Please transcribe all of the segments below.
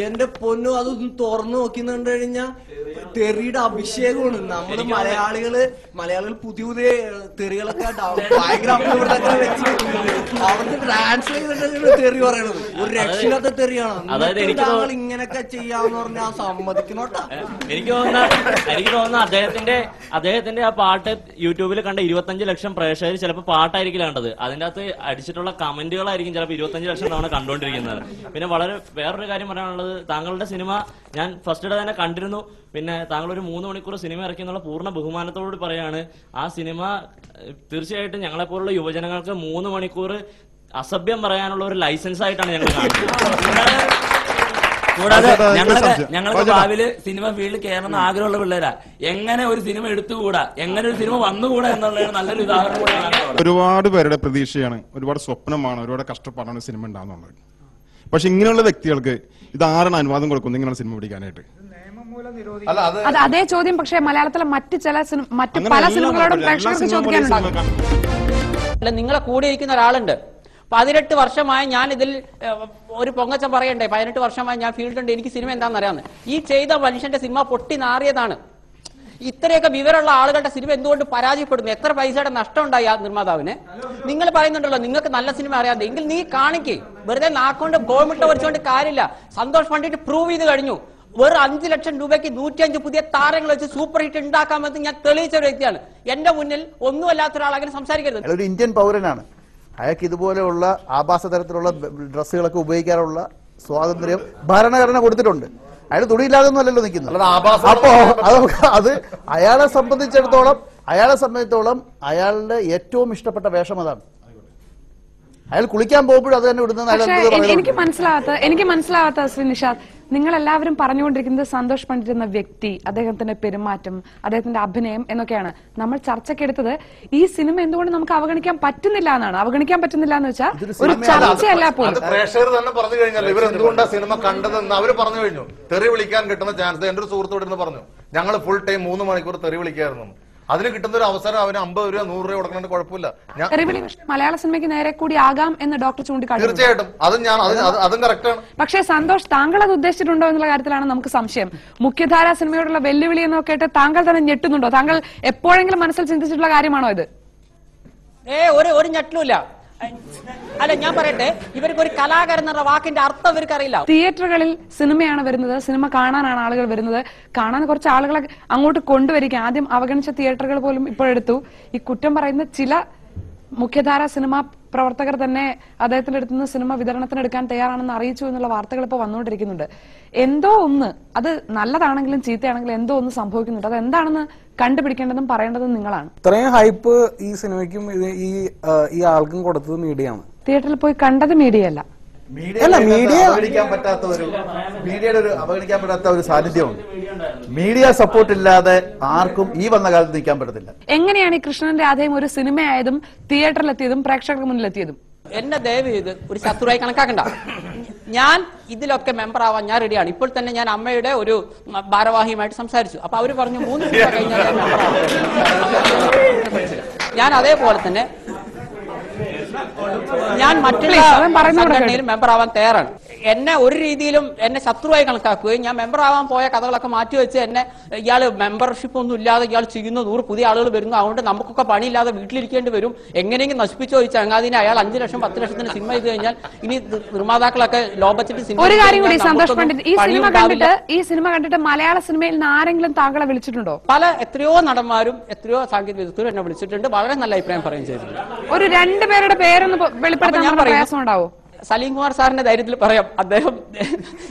എന്റെ പൊന്നു അതൊന്ന് തുറന്നു നോക്കിന്നുണ്ട് കഴിഞ്ഞാ തെറിയുടെ അഭിഷേകമാണ്. നമ്മള് മലയാളികൾ പുതിയ പുതിയ തെറികളൊക്കെ ഭയങ്കര വെച്ച് അവിടുത്തെ ട്രാൻസ്ലേറ്റ് തെറി പറയണത് ഒരു രക്ഷയില്ലാത്ത തെറിയാണ്. താങ്കൾ ഇങ്ങനെയൊക്കെ ചെയ്യാന്ന് പറഞ്ഞാൽ ആ സമ്മതിക്കണോട്ടാ. എനിക്ക് തോന്നുന്നു അദ്ദേഹത്തിന്റെ ആ പാട്ട് യൂട്യൂബിൽ കണ്ട 25 ലക്ഷം പ്രേക്ഷകർ ചിലപ്പോൾ പാട്ടായിരിക്കും കണ്ടത്. അതിന്റെ അകത്ത് അടിച്ചിട്ടുള്ള കമന്റുകളായിരിക്കും ചിലപ്പോൾ 25 ലക്ഷം തവണ കണ്ടുകൊണ്ടിരിക്കുന്നത്. പിന്നെ വേറൊരു കാര്യം പറയാനുള്ളത്, താങ്കളുടെ സിനിമ ഞാൻ ഫസ്റ്റ് ഡേ തന്നെ കണ്ടിരുന്നു. പിന്നെ താങ്കൾ ഒരു 3 മണിക്കൂർ സിനിമ ഇറക്കി എന്നുള്ള പൂർണ്ണ ബഹുമാനത്തോടുകൂടി പറയാണ്. ആ സിനിമ തീർച്ചയായിട്ടും ഞങ്ങളെപ്പോലുള്ള യുവജനങ്ങൾക്ക് 3 മണിക്കൂർ അസഭ്യം പറയാനുള്ള ഒരു ലൈസൻസ് ആയിട്ടാണ് ഞങ്ങൾ കാണുന്നത്. കൂടാതെ ഞങ്ങൾക്ക് ഭാവിയില് സിനിമ ഫീൽഡിൽ കയറണമെന്ന് ആഗ്രഹമുള്ള പിള്ളേരാ. എങ്ങനെ ഒരു സിനിമ എടുത്തുകൂടാ, എങ്ങനെ ഒരു സിനിമ വന്നുകൂടാ എന്നുള്ളതാണ് നല്ലൊരു ഉദാഹരണം കൂടെയാണ്. ഒരുപാട് പേരുടെ പ്രതീക്ഷയാണ്, ഒരുപാട് സ്വപ്നമാണ്, ഒരുപാട് കഷ്ടപ്പാടാണ് സിനിമ ഉണ്ടാകുന്നുള്ളത്. പക്ഷെ ഇങ്ങനെയുള്ള വ്യക്തികൾക്ക് ഇത് ആരാണ് അനുവാദം കൊടുക്കുന്നത് ഇങ്ങനെയുള്ള സിനിമ പിടിക്കാനായിട്ട്? അതേ ചോദ്യം പക്ഷേ മലയാളത്തിലെ മറ്റു പല സിനിമകളോടും പ്രേക്ഷകർക്ക് ചോദിക്കാനുണ്ടാകും. നിങ്ങളെ കൂടെ ഇരിക്കുന്ന ഒരാളുണ്ട്, 18 വർഷമായി ഞാൻ ഇതിൽ ഒരു പൊങ്ങച്ചം പറയണ്ടേ, 18 വർഷമായി ഞാൻ ഫീൽഡുണ്ട്, എനിക്ക് സിനിമ എന്താണെന്ന് അറിയാവുന്നത്. ഈ ചെയ്ത മനുഷ്യന്റെ സിനിമ പൊട്ടി നാറിയതാണ്. ഇത്രയൊക്കെ വിവരമുള്ള ആളുകളുടെ സിനിമ എന്തുകൊണ്ട് പരാജയപ്പെടുന്നു? എത്ര പൈസയുടെ നഷ്ടം ഉണ്ടായി ആ നിർമ്മാതാവിന്? നിങ്ങൾ പറയുന്നുണ്ടല്ലോ നിങ്ങൾക്ക് നല്ല സിനിമ അറിയാതെ, എങ്കിൽ നീ കാണിക്കേ. വെറുതെ നാക്കൊണ്ട് ഗോൾമുട്ട വരച്ചുകൊണ്ട് കാര്യമില്ല. സന്തോഷ് പണ്ഡിറ്റ് പ്രൂവ് ചെയ്ത് കഴിഞ്ഞു. വെറും 5 ലക്ഷം രൂപയ്ക്ക് 105 പുതിയ താരങ്ങൾ വെച്ച് സൂപ്പർ ഹിറ്റ് ഉണ്ടാക്കാമെന്ന് ഞാൻ തെളിയിച്ച ഒരു വ്യക്തിയാണ്. എന്റെ മുന്നിൽ ഒന്നുമല്ലാത്ത ഒരാൾ അങ്ങനെ സംസാരിക്കരുത്. ഒരു ഇന്ത്യൻ പൗരനാണ്, അയാൾക്ക് ഇതുപോലെയുള്ള ആഭാസ തരത്തിലുള്ള ഡ്രസ്സുകളൊക്കെ ഉപയോഗിക്കാനുള്ള സ്വാതന്ത്ര്യം ഭരണഘടന കൊടുത്തിട്ടുണ്ട്. അയാൾ തുണിയില്ലാതൊന്നും അല്ലല്ലോ നിൽക്കുന്നത്. അപ്പോ അത് അയാളെ സംബന്ധിച്ചിടത്തോളം അയാളുടെ ഏറ്റവും ഇഷ്ടപ്പെട്ട വേഷം അതാണ്. അയാൾ കുളിക്കാൻ പോകുമ്പോഴും അത് തന്നെ ഇടുന്നത്. എനിക്ക് മനസ്സിലാവാത്ത ശ്രീ നിഷാദ്, നിങ്ങൾ എല്ലാവരും പറഞ്ഞുകൊണ്ടിരിക്കുന്നത് സന്തോഷ് പണ്ഡിറ്റ് എന്ന വ്യക്തി, അദ്ദേഹത്തിന്റെ പെരുമാറ്റം, അദ്ദേഹത്തിന്റെ അഭിനയം എന്നൊക്കെയാണ്. നമ്മൾ ചർച്ചയ്ക്കെടുത്തത് ഈ സിനിമ എന്തുകൊണ്ട് നമുക്ക് അവഗണിക്കാൻ പറ്റുന്നില്ല എന്നാണ്. അവഗണിക്കാൻ പറ്റുന്നില്ല എന്ന് വെച്ചാൽ ഒരു ചർച്ചയല്ല പോലും. പ്രേക്ഷകർ തന്നെ പറഞ്ഞു കഴിഞ്ഞല്ലോ ഇവർ എന്തുകൊണ്ടാണ് സിനിമ കണ്ടതെന്ന് അവർ പറഞ്ഞു കഴിഞ്ഞു. തെറി വിളിക്കാൻ കിട്ടുന്ന ചാൻസ് എന്റെ ഒരു സുഹൃത്തോട് ഇരുന്ന് പറഞ്ഞു, ഞങ്ങൾ ഫുൾ ടൈം 3 മണിക്കൂർ തെറി വിളിക്കായിരുന്നു. അതിന് കിട്ടുന്ന ഒരു അവസരം അവന് 50 രൂപ 100 രൂപ കൊടുക്കണ കുഴപ്പമില്ല. മലയാള സിനിമയ്ക്ക് നേരെ കൂടി ആകാം എന്ന് ഡോക്ടർ ചൂണ്ടിക്കാട്ടി. തീർച്ചയായിട്ടും അതും കറക്റ്റാണ്. പക്ഷേ സന്തോഷ്, താങ്കൾ അത് ഉദ്ദേശിച്ചിട്ടുണ്ടോ എന്നുള്ള കാര്യത്തിലാണ് നമുക്ക് സംശയം. മുഖ്യധാരാ സിനിമയോടുള്ള വെല്ലുവിളി എന്നൊക്കെ കേട്ട് താങ്കൾ തന്നെ ഞെട്ടുന്നുണ്ടോ? താങ്കൾ എപ്പോഴെങ്കിലും മനസ്സിൽ ചിന്തിച്ചിട്ടുള്ള കാര്യമാണോ ഇത്? ഒരു ഞെട്ടലുമില്ല. അല്ല, ഞാൻ പറയട്ടെ, ഇവർക്ക് ഒരു കലാകാരൻ എന്ന വാക്കിന്റെ അർത്ഥം ഇവർക്ക് അറിയില്ല. തിയേറ്ററുകളിൽ സിനിമയാണ് വരുന്നത്, സിനിമ കാണാനാണ് ആളുകൾ വരുന്നത്. കാണാൻ കുറച്ച് ആളുകളെ അങ്ങോട്ട് കൊണ്ടുവരിക. ആദ്യം അവഗണിച്ച തിയേറ്ററുകൾ പോലും ഇപ്പോഴെടുത്തു. ഈ കുറ്റം പറയുന്ന ചില മുഖ്യധാര സിനിമാ പ്രവർത്തകർ തന്നെ അദ്ദേഹത്തിന്റെ അടുത്ത് നിന്ന് സിനിമ വിതരണത്തിനെടുക്കാൻ തയ്യാറാണെന്ന് അറിയിച്ചു എന്നുള്ള വാർത്തകൾ ഇപ്പോൾ വന്നുകൊണ്ടിരിക്കുന്നുണ്ട്. എന്തോ ഒന്ന്, അത് നല്ലതാണെങ്കിലും ചീത്തയാണെങ്കിലും എന്തോ ഒന്ന് സംഭവിക്കുന്നുണ്ട്. അത് എന്താണെന്ന് കണ്ടുപിടിക്കേണ്ടതും പറയേണ്ടതും നിങ്ങളാണ്. ഇത്രയും ഹൈപ്പ് ഈ സിനിമയ്ക്കും ഈ ആൾക്കും കൊടുത്തത് മീഡിയ ആണ്. തിയേറ്ററിൽ പോയി കണ്ടത് മീഡിയ അല്ല. അവഗണിക്കാൻ പറ്റാത്ത ഒരു സാന്നിധ്യമുണ്ട്. മീഡിയ സപ്പോർട്ട് ഇല്ലാതെ ആർക്കും ഈ വന്ന കാലത്ത് നിൽക്കാൻ പറ്റത്തില്ല. എങ്ങനെയാണ് ഈ കൃഷ്ണന്റെ ആദ്യം ഒരു സിനിമയായതും തിയേറ്ററിലെത്തിയതും പ്രേക്ഷകർക്ക് മുന്നിലെത്തിയതും? എന്നെ ദയവ് ചെയ്ത് ഒരു ശത്രുവായി കണക്കാക്കണ്ട. ഞാൻ ഇതിലൊക്കെ മെമ്പർ ആവാൻ ഞാൻ റെഡിയാണ്. ഇപ്പോൾ തന്നെ ഞാൻ അമ്മയുടെ ഒരു ഭാരവാഹിയുമായിട്ട് സംസാരിച്ചു. അപ്പൊ അവര് പറഞ്ഞു 3 സിനിമ കഴിഞ്ഞാൽ മെമ്പർ ആവാം. ഞാൻ അതേപോലെ തന്നെ ഞാൻ മറ്റുള്ള സംഘടനയിൽ മെമ്പർ ആവാൻ തയ്യാറാണ്. എന്നെ ഒരു രീതിയിലും എന്നെ ശത്രുവായി കണക്കാക്കുകയും ഞാൻ മെമ്പർ ആവാൻ പോയ കഥകളൊക്കെ മാറ്റിവെച്ച് എന്നെ ഇയാൾ മെമ്പർഷിപ്പ് ഒന്നും ഇല്ലാതെ ഇയാൾ ചെയ്യുന്ന 100 പുതിയ ആളുകൾ വരുന്നു, അതുകൊണ്ട് നമുക്കൊക്കെ പണിയില്ലാതെ വീട്ടിലിരിക്കേണ്ടി വരും, എങ്ങനെയെങ്കിലും നശിപ്പിച്ചോ ഈ ചങ്ങാതിനെ. അയാൾ 5 ലക്ഷം 10 ലക്ഷത്തിന് സിനിമ ചെയ്ത് കഴിഞ്ഞാൽ ഇനി നിർമ്മാതാക്കളൊക്കെ ലോ ബഡ്ജറ്റ് സിനിമ. ഒരു കാര്യം കൂടി സന്തോഷ് പണ്ഡിറ്റ്, ഈ സിനിമ കണ്ടിട്ട് മലയാള സിനിമയിൽ നിന്ന് ആരെങ്കിലും താങ്കളെ വിളിച്ചിട്ടുണ്ടോ? എത്രയോ നടന്മാരും എത്രയോ സാങ്കേതിക വിദഗ്ധരും എന്നെ വിളിച്ചിട്ടുണ്ട്. വളരെ നല്ല അഭിപ്രായം പറയുകയും ചെയ്തിട്ടുണ്ട്. ഒരു 2 പേരുടെ പേരൊന്ന് വെളിപ്പെടുത്താൻ പ്രയാസം ഉണ്ടാവോ? സലീം കുമാർ സാറിന്റെ ധൈര്യത്തിൽ പറയാം. അദ്ദേഹം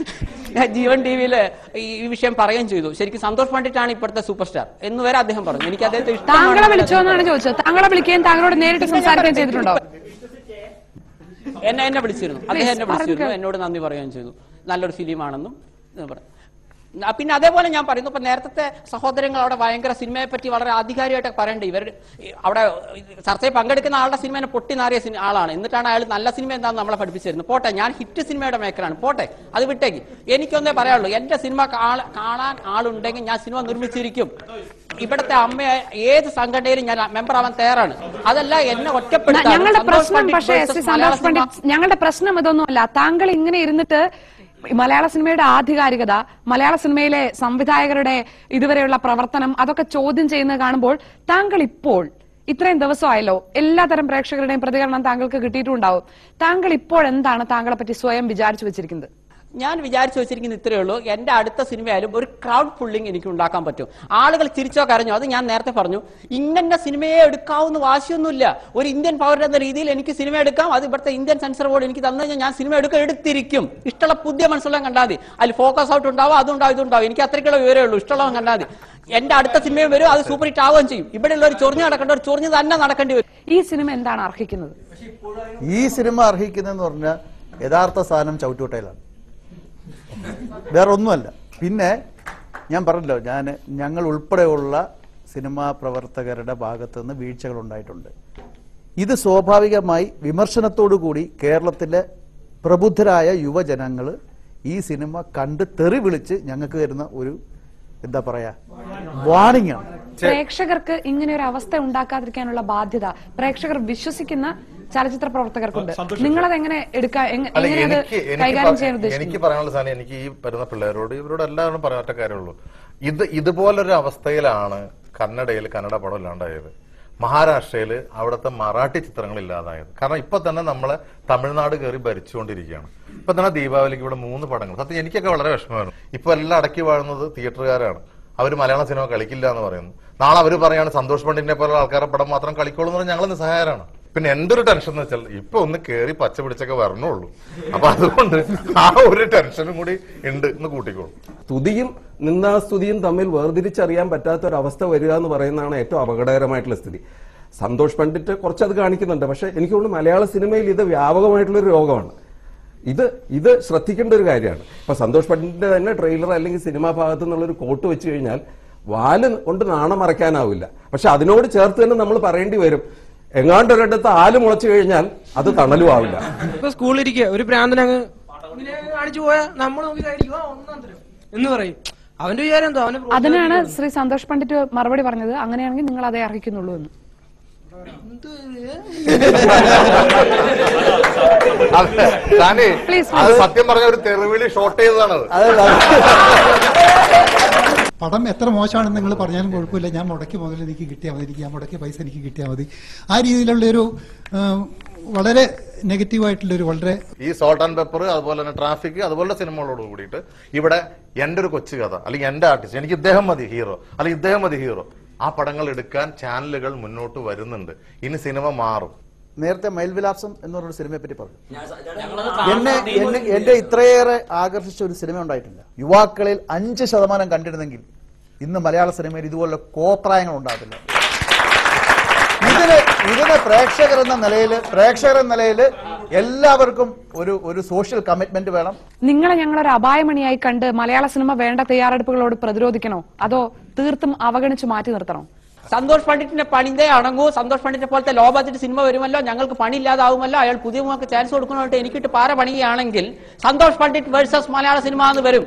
ജീവൻ ടിവിയില് ഈ വിഷയം പറയുകയും ചെയ്തു. ശരിക്കും സന്തോഷ് പണ്ഡിറ്റാണ് ഇപ്പോഴത്തെ സൂപ്പർ സ്റ്റാർ എന്ന് വരെ അദ്ദേഹം പറഞ്ഞു. എനിക്ക് അദ്ദേഹത്തെ ഇഷ്ടം. താങ്കളെ വിളിച്ചോന്നാണ് ചോദിച്ചത്. താങ്കളെ വിളിക്കുകയും താങ്കളോട് നേരിട്ട് സംസാരിക്കുകയും ചെയ്തിട്ടുണ്ടോ? എന്നെ വിളിച്ചിരുന്നു. അദ്ദേഹം എന്നെ വിളിച്ചിരുന്നു, എന്നോട് നന്ദി പറയുകയും ചെയ്തു. നല്ലൊരു ഫിലിമാണെന്നും പറഞ്ഞു. പിന്നെ അതേപോലെ ഞാൻ പറയുന്നു, ഇപ്പൊ നേരത്തെ സഹോദരങ്ങൾ അവിടെ ഭയങ്കര സിനിമയെ പറ്റി വളരെ ആധികാരികമായിട്ട് പറയണ്ടേ. ഇവർ അവിടെ ചർച്ചയിൽ പങ്കെടുക്കുന്ന ആളുടെ സിനിമ പൊട്ടി നാറിയ ആളാണ്. എന്നിട്ടാണ് അയാൾ നല്ല സിനിമ എന്താണെന്ന് നമ്മളെ പഠിപ്പിച്ചിരുന്നു. പോട്ടെ, ഞാൻ ഹിറ്റ് സിനിമയുടെ മേക്കറാണ്, പോട്ടെ, അത് വിട്ടേക്ക്. എനിക്കൊന്നേ പറയാനുള്ളൂ, എന്റെ സിനിമ കാണാൻ ആളുണ്ടെങ്കിൽ ഞാൻ സിനിമ നിർമ്മിച്ചിരിക്കും. ഇവിടുത്തെ അമ്മയെ ഏത് സംഘടനയിലും ഞാൻ മെമ്പർ ആവാൻ തയ്യാറാണ്. അതല്ല എന്നെ ഒറ്റപ്പെടുത്താൻ. ഞങ്ങളുടെ പ്രശ്നം ഇതൊന്നുമല്ല. താങ്കൾ ഇങ്ങനെ ഇരുന്നിട്ട് മലയാള സിനിമയുടെ ആധികാരികത, മലയാള സിനിമയിലെ സംവിധായകരുടെ ഇതുവരെയുള്ള പ്രവർത്തനം, അതൊക്കെ ചോദ്യം ചെയ്യുന്നത് കാണുമ്പോൾ താങ്കൾ ഇപ്പോൾ ഇത്രയും ദിവസമായല്ലോ, എല്ലാതരം പ്രേക്ഷകരുടെയും പ്രതികരണം താങ്കൾക്ക് കിട്ടിയിട്ടുണ്ടാവും. താങ്കൾ ഇപ്പോൾ എന്താണ് താങ്കളെ പറ്റി സ്വയം വിചാരിച്ചു വെച്ചിരിക്കുന്നത്? ഞാൻ വിചാരിച്ചു വെച്ചിരിക്കുന്നത് ഇത്രയേ ഉള്ളൂ. എന്റെ അടുത്ത സിനിമയായാലും ഒരു ക്രൗഡ് പുള്ളിങ് എനിക്ക് ഉണ്ടാക്കാൻ പറ്റും. ആളുകൾ ചിരിച്ചോ കരഞ്ഞോ, അത് ഞാൻ നേരത്തെ പറഞ്ഞു. ഇങ്ങനെ സിനിമയെ എടുക്കാവുന്ന വാശിയൊന്നുമില്ല. ഒരു ഇന്ത്യൻ പൗരൻ എന്ന രീതിയിൽ എനിക്ക് സിനിമ എടുക്കാം. അത് ഇവിടുത്തെ ഇന്ത്യൻ സെൻസർ ബോർഡ് എനിക്ക് തന്നു കഴിഞ്ഞാൽ ഞാൻ സിനിമ എടുത്തിരിക്കും. ഇഷ്ടമുള്ള പുതിയ മനസ്സുള്ള കണ്ടാൽ മതി. അതിൽ ഫോക്കസ് ഔട്ട് ഉണ്ടാവും, അതുണ്ടാവും, ഇതുണ്ടാവും. എനിക്ക് അത്രയ്ക്കുള്ള വിവരമേ ഉള്ളൂ. ഇഷ്ടമുള്ള കണ്ടാൽ മതി. എന്റെ അടുത്ത സിനിമയും വരും, അത് സൂപ്പർ ഹിറ്റ് ആവുകയും ചെയ്യും. ഇവിടെയുള്ള ഒരു ചൊറിഞ്ഞ് നടക്കേണ്ട ഒരു ചൊറിഞ്ഞ് തന്നെ നടക്കേണ്ടി വരും. ഈ സിനിമ എന്താണ് അർഹിക്കുന്നത്? ഈ സിനിമ അർഹിക്കുന്നതെന്ന് പറഞ്ഞാൽ യഥാർത്ഥ സാധനം ചവിട്ടുകൊട്ടയിലാണ്, വേറെ ഒന്നുമല്ല. പിന്നെ ഞാൻ പറഞ്ഞല്ലോ, ഞങ്ങൾ ഉൾപ്പെടെയുള്ള സിനിമാ പ്രവർത്തകരുടെ ഭാഗത്തു നിന്ന് വീഴ്ചകൾ ഉണ്ടായിട്ടുണ്ട്. ഇത് സ്വാഭാവികമായി വിമർശനത്തോടു കൂടി കേരളത്തിലെ പ്രബുദ്ധരായ യുവജനങ്ങൾ ഈ സിനിമ കണ്ട് തെറി വിളിച്ച് ഞങ്ങൾക്ക് തരുന്ന ഒരു എന്താ പറയാ വാണിംഗ് ആണ്. പ്രേക്ഷകർക്ക് ഇങ്ങനെ ഒരു അവസ്ഥ ഉണ്ടാക്കാതിരിക്കാനുള്ള ബാധ്യത പ്രേക്ഷകർ വിശ്വസിക്കുന്ന ചലച്ചിത്ര പ്രവർത്തകർക്കുണ്ട്. നിങ്ങളത് എങ്ങനെ കൈകാര്യം ചെയ്യാൻ ഉദ്ദേശിക്കുന്നത്? എനിക്ക് പറയാനുള്ള സാധനം, എനിക്ക് ഈ വരുന്ന പിള്ളേരോട് ഇവരോട് എല്ലാവരും പറയാൻ ഒറ്റ കാര്യമുള്ളൂ. ഇതുപോലൊരു അവസ്ഥയിലാണ് കന്നഡ പടം ഇല്ലാണ്ടായത്, മഹാരാഷ്ട്രയിൽ അവിടുത്തെ മറാഠി ചിത്രങ്ങൾ ഇല്ലാതായത്. കാരണം ഇപ്പൊ തന്നെ നമ്മളെ തമിഴ്നാട് കയറി ഭരിച്ചുകൊണ്ടിരിക്കുകയാണ്. ഇപ്പൊ തന്നെ ദീപാവലിക്ക് ഇവിടെ 3 പടങ്ങൾ. സത്യം എനിക്കൊക്കെ വളരെ വിഷമമായിരുന്നു. ഇപ്പൊ എല്ലാം അടക്കി വാഴുന്നത് തിയേറ്ററുകാരാണ്. അവർ മലയാള സിനിമ കളിക്കില്ല എന്ന് പറയുന്നു. നാളെ അവർ പറയാണ് സന്തോഷ് പണ്ഡിറ്റിനെ പോലുള്ള ആൾക്കാരുടെ പടം മാത്രം കളിക്കോളൂ എന്ന് പറഞ്ഞാൽ ഞങ്ങൾ നിസ്സഹായരാണ്. പിന്നെ എന്തൊരു ടെൻഷൻ എന്ന് വെച്ചാൽ ഇപ്പൊ ഒന്ന് കേറി പച്ച പിടിച്ചൊക്കെ വരണുള്ളൂ. അപ്പൊ അതുകൊണ്ട് ആ ഒരു ടെൻഷനും കൂടി ഉണ്ട് എന്ന് കൂട്ടിക്കോളൂ. സ്തുതിയും നിന്ദാസ്തുതിയും തമ്മിൽ വേർതിരിച്ചറിയാൻ പറ്റാത്ത ഒരു അവസ്ഥ വരിക എന്ന് പറയുന്നതാണ് ഏറ്റവും അപകടകരമായിട്ടുള്ള സ്ഥിതി. സന്തോഷ് പണ്ഡിറ്റ് കുറച്ചത് കാണിക്കുന്നുണ്ട്, പക്ഷെ എനിക്ക് തോന്നുന്നു മലയാള സിനിമയിൽ ഇത് വ്യാപകമായിട്ടുള്ളൊരു രോഗമാണ്. ഇത് ശ്രദ്ധിക്കേണ്ട ഒരു കാര്യമാണ്. ഇപ്പൊ സന്തോഷ് പണ്ഡിറ്റിന്റെ തന്നെ ട്രെയിലർ അല്ലെങ്കിൽ സിനിമാ ഭാഗത്തു നിന്നുള്ളൊരു കോട്ട് വെച്ച് കഴിഞ്ഞാൽ വാല് കൊണ്ട് നാണം മറയ്ക്കാനാവില്ല. പക്ഷെ അതിനോട് ചേർത്ത് തന്നെ നമ്മൾ പറയേണ്ടി വരും, എങ്ങാണ്ടൊരിടത്ത് ആല് മുളച്ചു കഴിഞ്ഞാൽ അത് തണലും ആവില്ല. ഇപ്പൊ സ്കൂളിലിരിക്കുക ഒരു ഭ്രാന്തനങ്ങ് കാണിച്ചു പോയാൽ നമ്മൾ എന്ന് പറയും. അവന്റെ വിചാരം എന്തോ അവന്. അതിനാണ് ശ്രീ സന്തോഷ് പണ്ഡിറ്റ് മറുപടി പറഞ്ഞത്, അങ്ങനെയാണെങ്കിൽ നിങ്ങൾ അതേ അർഹിക്കുന്നുള്ളൂ എന്ന്. സത്യം പറഞ്ഞ ഒരു തെറിവിളി ഷോർട്ട് ചെയ്തതാണത്. പടം എത്ര മോശമാണെന്ന് നിങ്ങൾ പറഞ്ഞാലും കുഴപ്പമില്ല, ഞാൻ മുടക്കി മുതൽ എനിക്ക് കിട്ടിയാൽ മതി, ഞാൻ മുടക്കി പൈസ എനിക്ക് കിട്ടിയാൽ മതി. ആ രീതിയിലുള്ളൊരു വളരെ നെഗറ്റീവായിട്ടുള്ളൊരു വളരെ ഈ സോൾട്ട് ആൻഡ് പെപ്പർ, അതുപോലെ തന്നെ ട്രാഫിക്, അതുപോലെ സിനിമകളോട് കൂടിയിട്ട് ഇവിടെ എന്റെ ഒരു കൊച്ചു കഥ അല്ലെങ്കിൽ എന്റെ ആർട്ടിസ്റ്റ്, എനിക്ക് ഇദ്ദേഹം മതി ഹീറോ അല്ലെങ്കിൽ ഇദ്ദേഹം മതി ഹീറോ, ആ പടങ്ങൾ എടുക്കാൻ ചാനലുകൾ മുന്നോട്ട് വരുന്നുണ്ട്. ഇനി സിനിമ മാറും. നേരത്തെ മയിൽവിലാസം എന്ന് പറഞ്ഞൊരു സിനിമയെ പറ്റി പറഞ്ഞു. എന്നെ ഇത്രയേറെ ആകർഷിച്ച ഒരു സിനിമ ഉണ്ടായിട്ടില്ല. യുവാക്കളിൽ 5% കണ്ടിരുന്നെങ്കിൽ ഇന്ന് മലയാള സിനിമയിൽ ഇതുപോലെ കോപ്രായങ്ങൾ ഉണ്ടാകില്ല. ഇതിന് പ്രേക്ഷകർ എന്ന നിലയിൽ എല്ലാവർക്കും ഒരു സോഷ്യൽ കമ്മിറ്റ്മെന്റ് വേണം. നിങ്ങളെ ഞങ്ങളൊരു അപായമണിയായി കണ്ട് മലയാള സിനിമ വേണ്ട തയ്യാറെടുപ്പുകളോട് പ്രതിരോധിക്കണോ, അതോ തീർത്തും അവഗണിച്ച് മാറ്റി നിർത്തണോ? സന്തോഷ് പണ്ഡിറ്റിന്റെ പണിതേ അടങ്ങൂ. സന്തോഷ് പണ്ഡിറ്റിനെ പോലത്തെ ലോ ബഡ്ജറ്റ് സിനിമ വരുമല്ലോ, ഞങ്ങൾക്ക് പണിയില്ലാതാവുമല്ലോ, അയാൾ പുതിയ മുഖക്ക് ചാൻസ് കൊടുക്കണോട്ട് എനിക്കിട്ട് പാര പണിയുകയാണെങ്കിൽ സന്തോഷ് പണ്ഡിറ്റ് വേഴ്സസ് മലയാള സിനിമ എന്ന് വരും.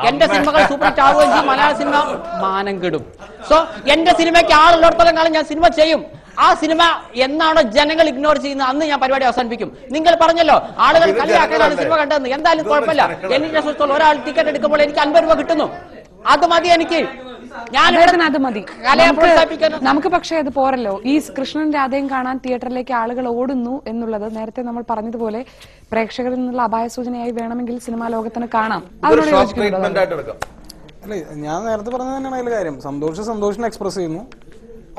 എന്റെ സിനിമകൾ സൂപ്പർ ഹിറ്റ് ആവുകയും ചെയ്യും, മലയാള സിനിമ മാനം കെടും. സോ എന്റെ സിനിമയ്ക്ക് ആളുള്ളിടത്തോളം കാലം ഞാൻ സിനിമ ചെയ്യും. ആ സിനിമ എന്നാണോ ജനങ്ങൾ ഇഗ്നോർ ചെയ്യുന്നത് അന്ന് ഞാൻ പരിപാടി അവസാനിപ്പിക്കും. നിങ്ങൾ പറഞ്ഞല്ലോ ആളുകൾ കളിയാക്കാനാണ് സിനിമ കണ്ടതെന്ന്. എന്തായാലും കുഴപ്പമില്ല, എന്നെ സംബന്ധിച്ചോളം ഒരാൾ ടിക്കറ്റ് എടുക്കുമ്പോൾ എനിക്ക് 50 രൂപ കിട്ടുന്നു, അത് മതി എനിക്ക്. അത് മതി നമുക്ക്. പക്ഷേ അത് പോരല്ലോ. ഈ കൃഷ്ണൻ രാധയും കാണാൻ തിയേറ്ററിലേക്ക് ആളുകൾ ഓടുന്നു എന്നുള്ളത് നേരത്തെ നമ്മൾ പറഞ്ഞതുപോലെ പ്രേക്ഷകരിൽ നിന്നുള്ള അപായ സൂചനയായി വേണമെങ്കിൽ സിനിമാ ലോകത്തിന് കാണാം. അതിനോട് അല്ലെ, ഞാൻ നേരത്തെ പറഞ്ഞത് തന്നെയാണ് അതിൽ കാര്യം. സന്തോഷിനെ എക്സ്പ്രസ് ചെയ്യുന്നു,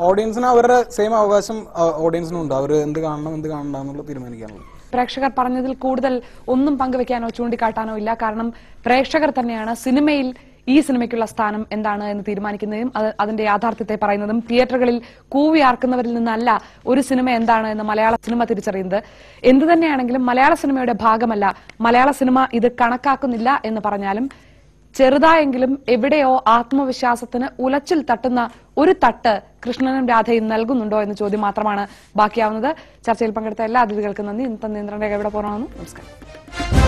ഓഡിയൻസിന് അവരുടെ സെയിം അവകാശം ഓഡിയൻസിനുണ്ട്. അവർ എന്ത് കാണണം എന്ത് കാണണ്ട എന്നുള്ളത് തീരുമാനിക്കാനുള്ളത്. പ്രേക്ഷകർ പറഞ്ഞതിൽ കൂടുതൽ ഒന്നും പങ്കുവെക്കാനോ ചൂണ്ടിക്കാട്ടാനോ ഇല്ല. കാരണം പ്രേക്ഷകർ തന്നെയാണ് സിനിമയിൽ ഈ സിനിമയ്ക്കുള്ള സ്ഥാനം എന്താണ് എന്ന് തീരുമാനിക്കുന്നതും അതിന്റെ യാഥാർത്ഥ്യത്തെ പറയുന്നതും. തിയേറ്ററുകളിൽ കൂവിയാർക്കുന്നവരിൽ നിന്നല്ല ഒരു സിനിമ എന്താണ് എന്ന് മലയാള സിനിമ തിരിച്ചറിയുന്നത്. എന്തു തന്നെയാണെങ്കിലും മലയാള സിനിമയുടെ ഭാഗമല്ല, മലയാള സിനിമ ഇത് കണക്കാക്കുന്നില്ല എന്ന് പറഞ്ഞാലും ചെറുതായെങ്കിലും എവിടെയോ ആത്മവിശ്വാസത്തിന് ഉലച്ചിൽ തട്ടുന്ന ഒരു തട്ട് കൃഷ്ണനും രാധയും നൽകുന്നുണ്ടോ എന്ന ചോദ്യം മാത്രമാണ് ബാക്കിയാവുന്നത്. ചർച്ചയിൽ പങ്കെടുത്ത എല്ലാ അതിഥികൾക്കും നന്ദി. ഇന്നത്തെ നിയന്ത്രണ രേഖ ഇവിടെ പോകണമെന്ന്. നമസ്കാരം.